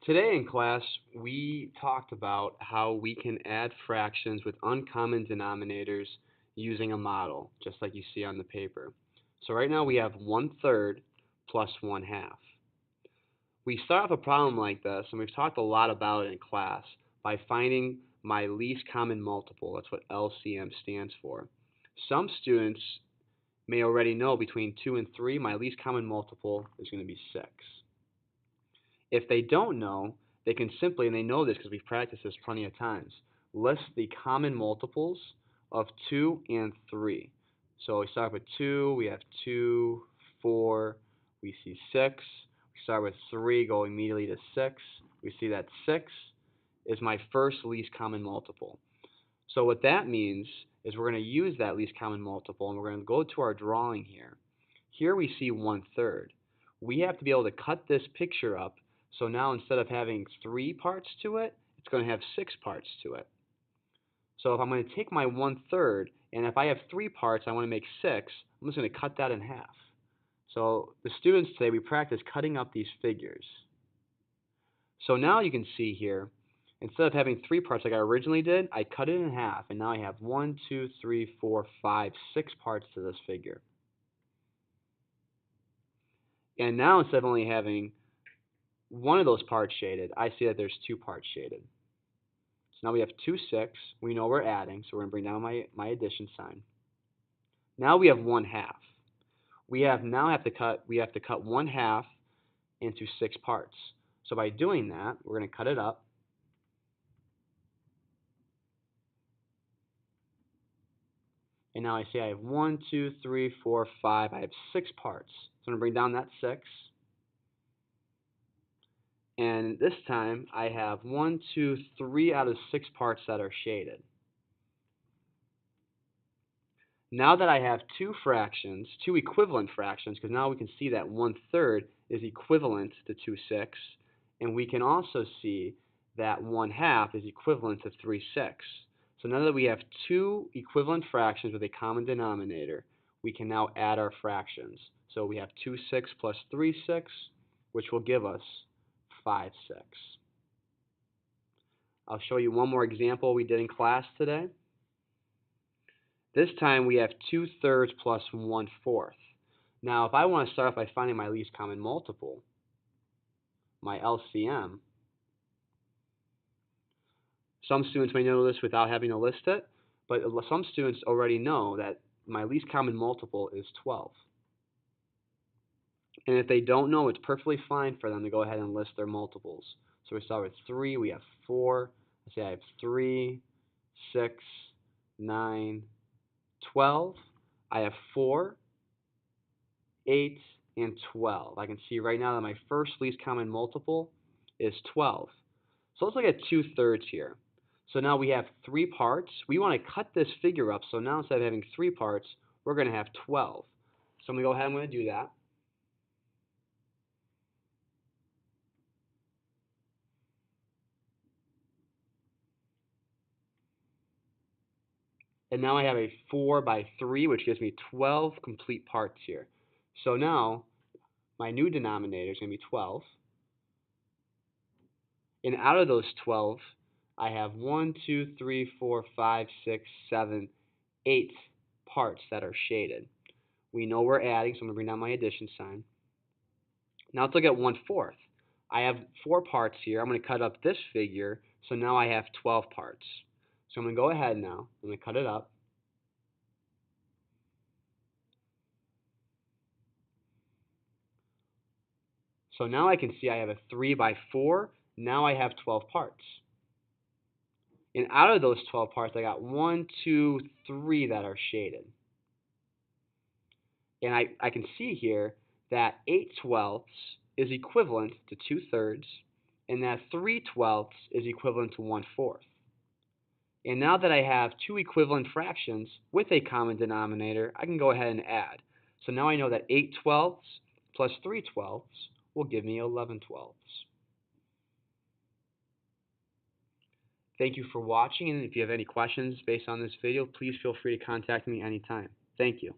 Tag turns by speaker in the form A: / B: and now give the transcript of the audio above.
A: Today in class, we talked about how we can add fractions with uncommon denominators using a model, just like you see on the paper. So right now we have 1/3 plus 1/2. We start off a problem like this, and we've talked a lot about it in class, by finding my least common multiple. That's what LCM stands for. Some students may already know between 2 and 3, my least common multiple is going to be 6. If they don't know, they can simply, and they know this because we've practiced this plenty of times, list the common multiples of 2 and 3. So we start with 2, we have 2, 4, we see 6. We start with 3, go immediately to 6. We see that 6 is my first least common multiple. So what that means is we're going to use that least common multiple, and we're going to go to our drawing here. Here we see 1/3. We have to be able to cut this picture up, so now instead of having 3 parts to it, it's going to have 6 parts to it. So if I'm going to take my 1/3, and if I have 3 parts, I want to make 6, I'm just going to cut that in half. So the students today, we practice cutting up these figures. So now you can see here, instead of having 3 parts like I originally did, I cut it in half, and now I have 1, 2, 3, 4, 5, 6 parts to this figure. And now instead of only having one of those parts shaded, I see that there's 2 parts shaded. So now we have 2, 6. We know we're adding, so we're going to bring down my addition sign. Now we have 1/2. We have to cut 1/2 into 6 parts. So by doing that, we're going to cut it up. And now I see I have 1, 2, 3, 4, 5. I have 6 parts. So I'm going to bring down that 6. And this time I have 1, 2, 3 out of 6 parts that are shaded. Now that I have two equivalent fractions, because now we can see that 1/3 is equivalent to 2 6, and we can also see that 1/2 is equivalent to 3 6. So now that we have two equivalent fractions with a common denominator, we can now add our fractions. So we have 2 6 plus 3 6, which will give us 5 6. I'll show you one more example we did in class today. This time we have 2/3 plus 1/4. Now if I want to start off by finding my least common multiple, my LCM, some students may know this without having to list it, but some students already know that my least common multiple is 12. And if they don't know, it's perfectly fine for them to go ahead and list their multiples. So we start with 3, we have 4, let's say I have 3, 6, 9, 12. I have 4, 8, and 12. I can see right now that my first least common multiple is 12. So let's look at 2/3 here. So now we have 3 parts. We want to cut this figure up, so now instead of having 3 parts, we're going to have 12. So I'm going to go ahead and I'm going to do that. And now I have a 4 by 3, which gives me 12 complete parts here. So now my new denominator is going to be 12. And out of those 12, I have 1, 2, 3, 4, 5, 6, 7, 8 parts that are shaded. We know we're adding, so I'm going to bring down my addition sign. Now let's look at 1/4. I have 4 parts here. I'm going to cut up this figure, so now I have 12 parts. So I'm going to go ahead now. I'm going to cut it up. So now I can see I have a 3 by 4. Now I have 12 parts. And out of those 12 parts, I got 1, 2, 3 that are shaded. And I can see here that 8/12 is equivalent to 2/3, and that 3/12 is equivalent to 1/4. And now that I have two equivalent fractions with a common denominator, I can go ahead and add. So now I know that 8/12 plus 3/12 will give me 11/12. Thank you for watching, and if you have any questions based on this video, please feel free to contact me anytime. Thank you.